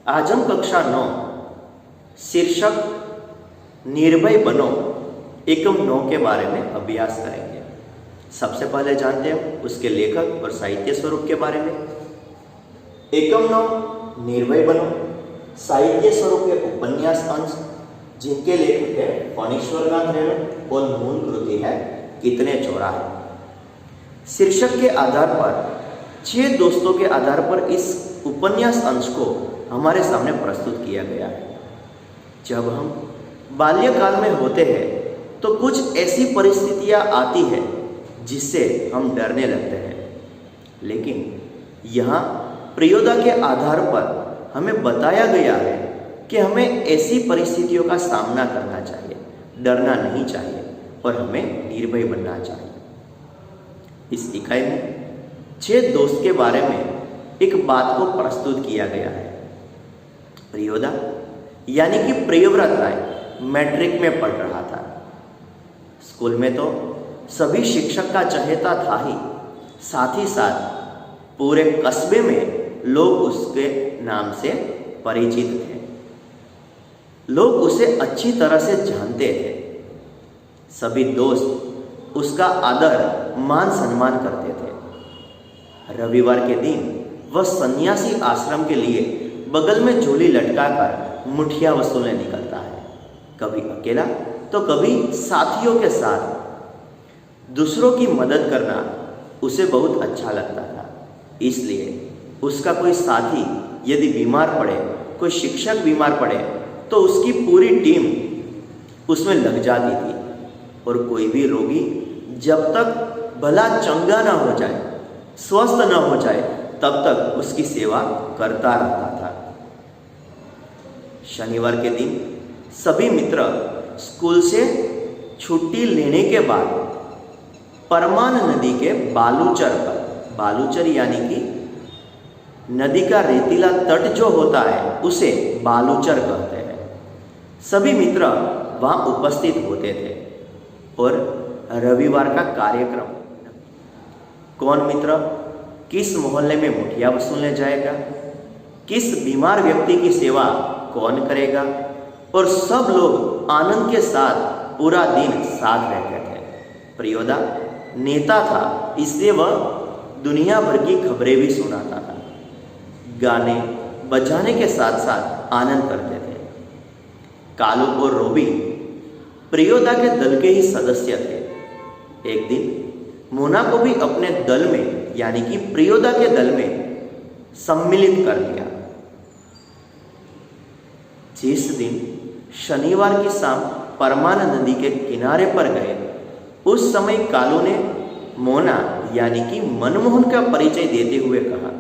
आज हम कक्षा 9 शीर्षक निर्भय बनो एकम 9 के बारे में अभ्यास करेंगे। सबसे पहले जानते हैं उसके लेखक और साहित्य स्वरूप के बारे में। एकम 9 निर्भय बनो साहित्य स्वरूप के उपन्यास अंश जिनके लेखक है फणीश्वरनाथ रेणु और मूल कृति है कितने चौराहे। शीर्षक के आधार पर 6 दोस्तों के आधार पर इस उपन्यास अंश को हमारे सामने प्रस्तुत किया गया है। जब हम बाल्यकाल में होते हैं तो कुछ ऐसी परिस्थितियां आती है जिससे हम डरने लगते हैं, लेकिन यहाँ प्रियोदा के आधार पर हमें बताया गया है कि हमें ऐसी परिस्थितियों का सामना करना चाहिए, डरना नहीं चाहिए और हमें निर्भय बनना चाहिए। इस इकाई में 6 दोस्त के बारे में एक बात को प्रस्तुत किया गया है। प्रियोदा यानी कि प्रियव्रत राय मैट्रिक में पढ़ रहा था। स्कूल में तो सभी शिक्षक का चहेता था ही, साथ ही साथ पूरे कस्बे में लोग उसके नाम से परिचित थे। लोग उसे अच्छी तरह से जानते थे। सभी दोस्त उसका आदर मान सम्मान करते थे। रविवार के दिन वह सन्यासी आश्रम के लिए बगल में झोली लटकाकर मुठिया वसूलने निकलता है, कभी अकेला तो कभी साथियों के साथ। दूसरों की मदद करना उसे बहुत अच्छा लगता था, इसलिए उसका कोई साथी यदि बीमार पड़े, कोई शिक्षक बीमार पड़े तो उसकी पूरी टीम उसमें लग जाती थी और कोई भी रोगी जब तक भला चंगा ना हो जाए, स्वस्थ ना हो जाए, तब तक उसकी सेवा करता रहता था। शनिवार के दिन सभी मित्र स्कूल से छुट्टी लेने के बाद परमान नदी के बालूचर पर, बालूचर यानी कि नदी का रेतीला तट जो होता है उसे बालूचर कहते हैं, सभी मित्र वहां उपस्थित होते थे और रविवार का कार्यक्रम कौन मित्र किस मोहल्ले में मुठिया वसूलने जाएगा, किस बीमार व्यक्ति की सेवा कौन करेगा, और सब लोग आनंद के साथ पूरा दिन साथ रहते थे। प्रियोदा नेता था, इसलिए वह दुनिया भर की खबरें भी सुनाता था। गाने बजाने के साथ साथ आनंद करते थे। कालू और रोबी प्रियोदा के दल के ही सदस्य थे। एक दिन मोना को भी अपने दल में यानी कि प्रियोदा के दल में सम्मिलित कर लिया। जिस दिन शनिवार की शाम परमान नदी के किनारे पर गए, उस समय कालू ने मोना यानी कि मनमोहन का परिचय देते हुए कहा,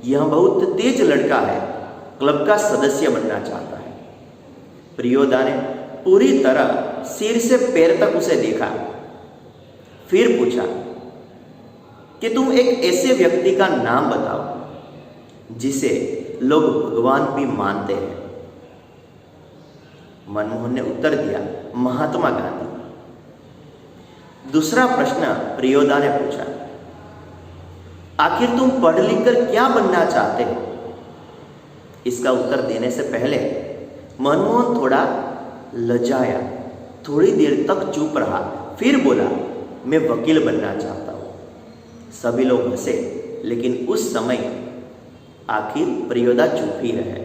यह बहुत तेज लड़का है, क्लब का सदस्य बनना चाहता है। प्रियोदा ने पूरी तरह सिर से पैर तक उसे देखा, फिर पूछा कि तुम एक ऐसे व्यक्ति का नाम बताओ जिसे लोग भगवान भी मानते हैं। मनमोहन ने उत्तर दिया, महात्मा गांधी। दूसरा प्रश्न प्रियोदा ने पूछा, आखिर तुम पढ़ लिख कर क्या बनना चाहते हो? इसका उत्तर देने से पहले मनमोहन थोड़ा लजाया, थोड़ी देर तक चुप रहा, फिर बोला, मैं वकील बनना चाहता हूं। सभी लोग हंसे, लेकिन उस समय आखिर प्रियोदा चुप ही रहे।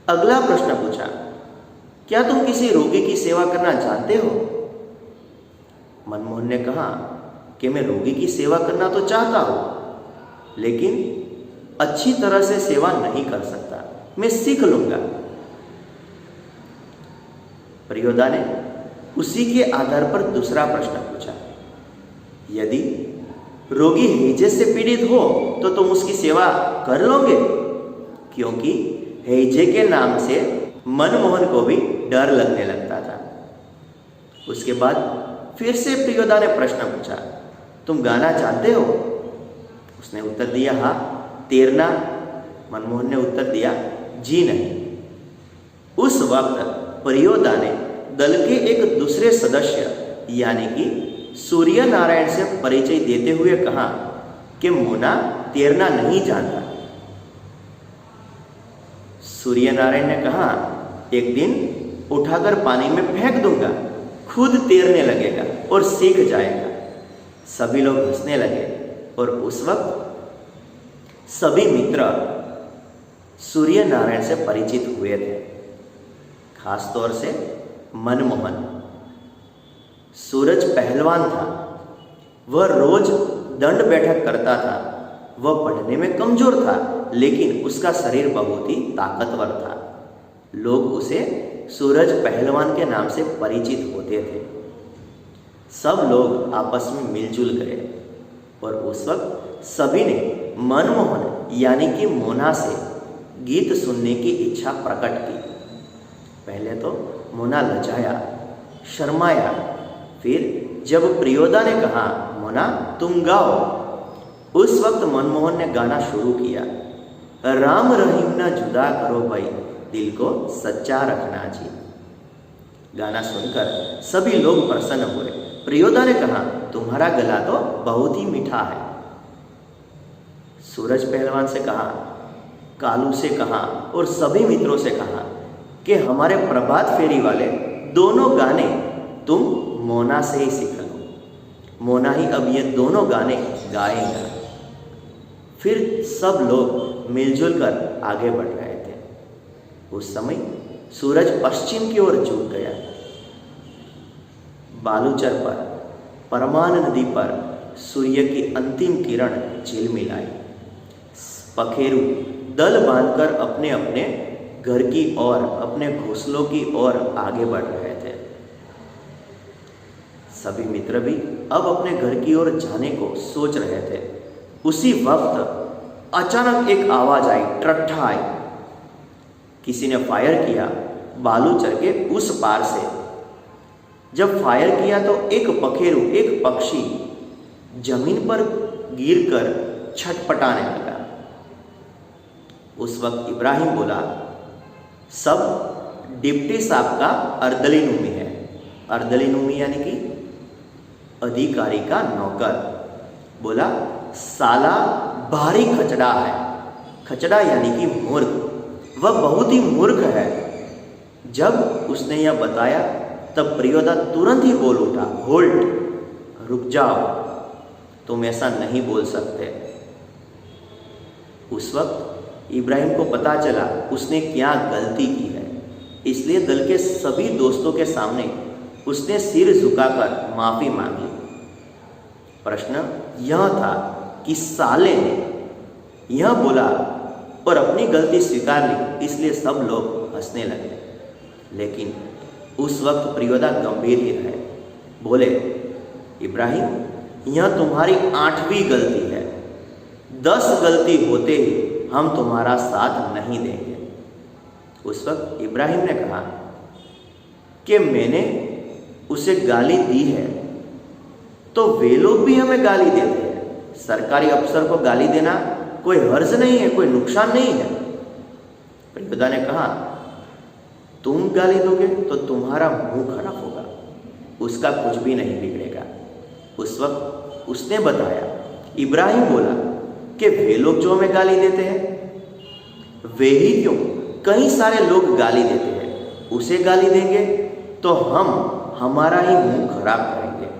अगला प्रश्न पूछा, क्या तुम किसी रोगी की सेवा करना जानते हो? मनमोहन ने कहा कि मैं रोगी की सेवा करना तो चाहता हूं, लेकिन अच्छी तरह से सेवा नहीं कर सकता, मैं सीख लूंगा। प्रियोदा ने उसी के आधार पर दूसरा प्रश्न पूछा, यदि रोगी हैजे से पीड़ित हो तो तुम उसकी सेवा कर लोगे? क्योंकि हैजे के नाम से मनमोहन को भी डर लगने लगता था। उसके बाद फिर से प्रियोदा ने प्रश्न पूछा, तुम गाना जानते हो? उसने उत्तर दिया, हाँ। तैरना? मनमोहन ने उत्तर दिया, जी नहीं। उस वक्त प्रियोदा ने दल के एक दूसरे सदस्य यानी कि सूर्य नारायण से परिचय देते हुए कहा कि मोना तैरना नहीं जानता। सूर्य नारायण ने कहा, एक दिन उठाकर पानी में फेंक दूंगा, खुद तैरने लगेगा और सीख जाएगा। सभी लोग हंसने लगे और उस वक्त सभी मित्र सूर्य नारायण से परिचित हुए थे, खास तौर से मनमोहन। सूरज पहलवान था, वह रोज दंड बैठक करता था। वह पढ़ने में कमजोर था, लेकिन उसका शरीर बहुत ही ताकतवर था। लोग उसे सूरज पहलवान के नाम से परिचित होते थे। सब लोग आपस में मिलजुल गए और उस वक्त सभी ने मनमोहन यानी कि मोना से गीत सुनने की इच्छा प्रकट की। पहले तो मोना लजाया, शर्माया, फिर जब प्रियोदा ने कहा, मोना तुम गाओ, उस वक्त मनमोहन ने गाना शुरू किया। राम रहीम ना जुदा करो भाई, दिल को सच्चा रखना जी। गाना सुनकर सभी लोग प्रसन्न हुए। प्रियोदा ने कहा, तुम्हारा गला तो बहुत ही मीठा है। सूरज पहलवान से कहा, कालू से कहा और सभी मित्रों से कहा कि हमारे प्रभात फेरी वाले दोनों गाने तुम मोना से ही सीख लो। मोना ही अब ये दोनों गाने गाएगा। फिर सब लोग मिलजुल कर आगे बढ़ रहे थे। उस समय सूरज पश्चिम की ओर झुक गया। बालूचर पर, परमान नदी पर सूर्य की अंतिम किरण झिलमिलाई। पखेरु दल बांधकर अपने अपने घर की ओर, अपने घोंसलों की ओर आगे बढ़ रहे थे। सभी मित्र भी अब अपने घर की ओर जाने को सोच रहे थे। उसी वक्त अचानक एक आवाज आई, ट्रट्ठा आई। किसी ने फायर किया बालूचर के उस पार से। जब फायर किया तो एक पखेरु, एक पक्षी जमीन पर गिरकर छटपटाने लगा। उस वक्त इब्राहिम बोला, सब डिप्टी साहब का अर्दलीनुमी है। अर्दलीनुमी यानी कि अधिकारी का नौकर। बोला, साला भारी खचड़ा है। खचड़ा यानी कि मूर्ख। वह बहुत ही मूर्ख है। जब उसने यह बताया तब प्रियोदा तुरंत ही बोल उठा, होल्ड, रुक जाओ, तुम ऐसा नहीं बोल सकते। उस वक्त इब्राहिम को पता चला उसने क्या गलती की है, इसलिए दल के सभी दोस्तों के सामने उसने सिर झुकाकर माफी मांगी। प्रश्न यह था कि साले ने यह बोला और अपनी गलती स्वीकार ली, इसलिए सब लोग हंसने लगे। लेकिन उस वक्त प्रियोदा गंभीर ही रहे। बोले, इब्राहिम, यह तुम्हारी 8वीं गलती है। 10 गलती होते ही हम तुम्हारा साथ नहीं देंगे। उस वक्त इब्राहिम ने कहा कि मैंने उसे गाली दी है तो वे लोग भी हमें गाली देते हैं। सरकारी अफसर को गाली देना कोई हर्ज नहीं है, कोई नुकसान नहीं है। प्रियोदा ने कहा, तुम गाली दोगे तो तुम्हारा मुंह खराब होगा, उसका कुछ भी नहीं बिगड़ेगा। उस वक्त उसने बताया, इब्राहिम बोला कि वे लोग जो हमें गाली देते हैं, वे ही क्यों, कई सारे लोग गाली देते हैं। उसे गाली देंगे तो हम हमारा ही मुंह खराब करेंगे।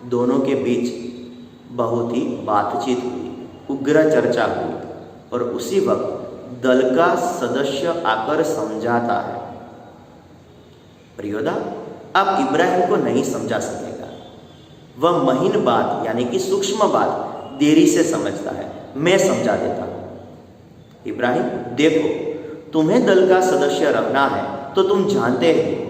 दोनों के बीच बहुत ही बातचीत हुई, उग्र चर्चा हुई और उसी वक्त दल का सदस्य आकर समझाता है, प्रियोदा, आप इब्राहिम को नहीं समझा सकेगा। वह महीन बात यानी कि सूक्ष्म बात देरी से समझता है, मैं समझा देता हूं। इब्राहिम, देखो, तुम्हें दल का सदस्य रहना है तो तुम जानते हो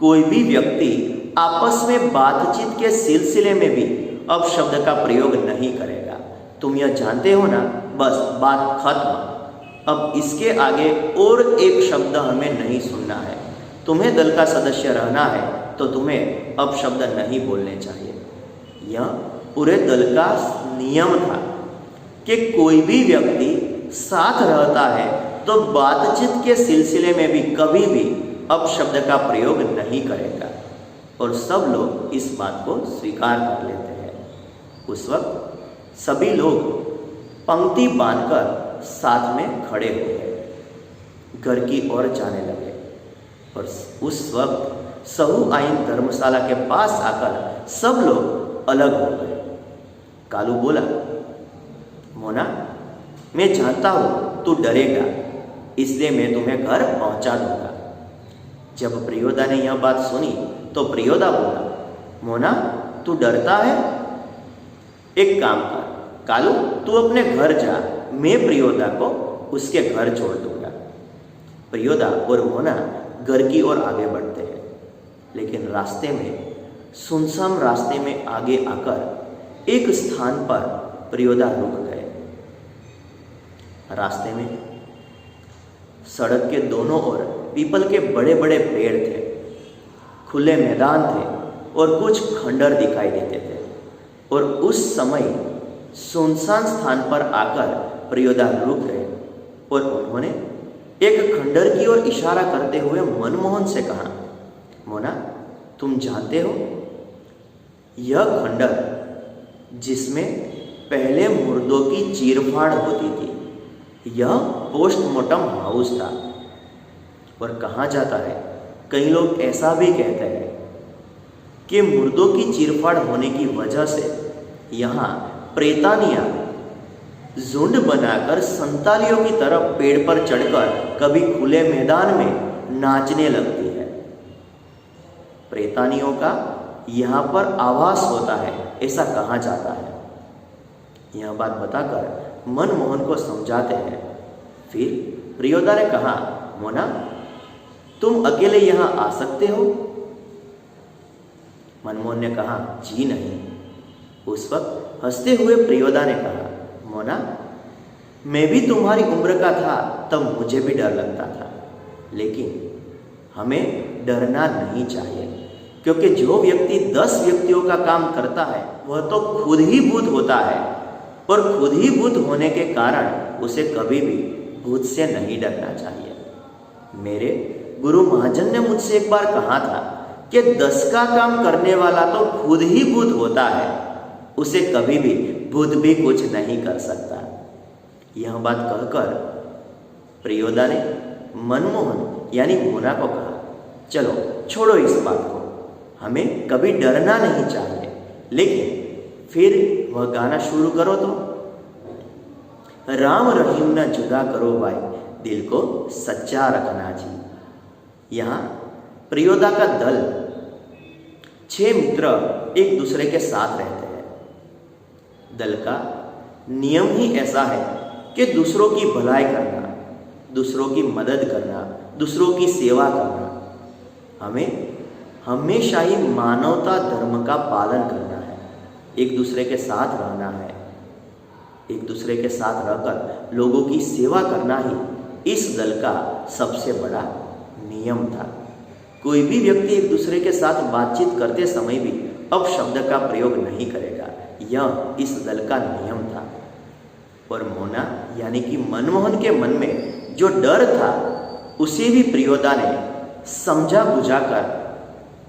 कोई भी व्यक्ति आपस में बातचीत के सिलसिले में भी अपशब्द का प्रयोग नहीं करेगा। तुम यह जानते हो ना, बस बात खत्म। अब इसके आगे और एक शब्द हमें नहीं सुनना है। तुम्हें दल का सदस्य रहना है तो तुम्हें अपशब्द नहीं बोलने चाहिए। यह पूरे दल का नियम था कि कोई भी व्यक्ति साथ रहता है तो बातचीत के सिलसिले में भी कभी भी अपशब्द का प्रयोग नहीं करेगा और सब लोग इस बात को स्वीकार कर लेते हैं। उस वक्त सभी लोग पंक्ति बांधकर साथ में खड़े हो गए। घर की ओर जाने लगे और उस वक्त सहू आइन धर्मशाला के पास आकर सब लोग अलग हो गए। कालू बोला, मोना, मैं जानता हूं तू डरेगा, इसलिए मैं तुम्हें घर पहुंचा दूंगा। जब प्रियोदा ने यह बात सुनी तो प्रियोदा बोला, मोना, तू डरता है? एक काम कर कालू, तू अपने घर जा, मैं प्रियोदा को उसके घर छोड़ दूंगा। प्रियोदा और मोना घर की ओर आगे बढ़ते हैं, लेकिन रास्ते में, सुनसान रास्ते में आगे आकर एक स्थान पर प्रियोदा रुक गए। रास्ते में सड़क के दोनों ओर पीपल के बड़े बड़े पेड़ थे, खुले मैदान थे और कुछ खंडर दिखाई देते थे। और उस समय सुनसान स्थान पर आकर प्रियोदा रुक गए और उन्होंने एक खंडर की ओर इशारा करते हुए मनमोहन से कहा, मोना, तुम जानते हो यह खंडर जिसमें पहले मुर्दों की चीरफाड़ होती थी, यह पोस्टमार्टम हाउस था। और कहा जाता है, कई लोग ऐसा भी कहते हैं कि मुर्दों की चीरफाड़ होने की वजह से यहाँ प्रेतानियाँ झुंड बनाकर संतालियों की तरफ पेड़ पर चढ़कर कभी खुले मैदान में नाचने लगती है। प्रेतानियों का यहाँ पर आवास होता है, ऐसा कहा जाता है। यह बात बताकर मनमोहन को समझाते हैं। फिर प्रियोदा ने कहा, मोना, तुम अकेले यहाँ आ सकते हो? मनमोहन ने कहा, जी नहीं। उस वक्त हंसते हुए प्रियोदा ने कहा, मोना, मैं भी तुम्हारी उम्र का था तब मुझे भी डर लगता था, लेकिन हमें डरना नहीं चाहिए, क्योंकि जो व्यक्ति 10 व्यक्तियों का काम करता है वह तो खुद ही भूत होता है, और खुद ही भूत होने के कारण उसे कभी भी भूत से नहीं डरना चाहिए। मेरे गुरु महाजन ने मुझसे एक बार कहा था कि 10 का काम करने वाला तो खुद ही भूत होता है, उसे कभी भी भूत भी कुछ नहीं कर सकता। यह बात कहकर प्रियोदा ने मनमोहन यानी मोना को कहा, चलो छोड़ो इस बात को, हमें कभी डरना नहीं चाहिए। लेकिन फिर वह गाना शुरू करो तो, राम रहीम न जुदा करो भाई, दिल को सच्चा रखना जी। यहाँ प्रियोदा का दल 6 मित्र एक दूसरे के साथ रहते हैं। दल का नियम ही ऐसा है कि दूसरों की भलाई करना, दूसरों की मदद करना, दूसरों की सेवा करना। हमें हमेशा ही मानवता धर्म का पालन करना है, एक दूसरे के साथ रहना है, एक दूसरे के साथ रहकर लोगों की सेवा करना ही इस दल का सबसे बड़ा नियम था। कोई भी व्यक्ति एक दूसरे के साथ बातचीत करते समय भी अपशब्द का प्रयोग नहीं करेगा, यह इस दल का नियम था। और मोना यानी कि मनमोहन के मन में जो डर था उसे भी प्रियोदा ने समझा बुझाकर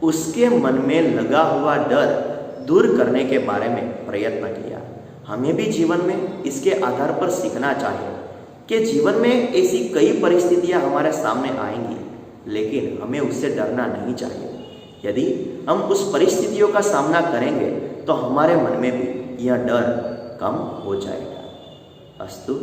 उसके मन में लगा हुआ डर दूर करने के बारे में प्रयत्न किया। हमें भी जीवन में इसके आधार पर सीखना चाहिए कि जीवन में ऐसी कई परिस्थितियां हमारे सामने आएंगी, लेकिन हमें उससे डरना नहीं चाहिए। यदि हम उस परिस्थितियों का सामना करेंगे तो हमारे मन में भी यह डर कम हो जाएगा। अस्तु।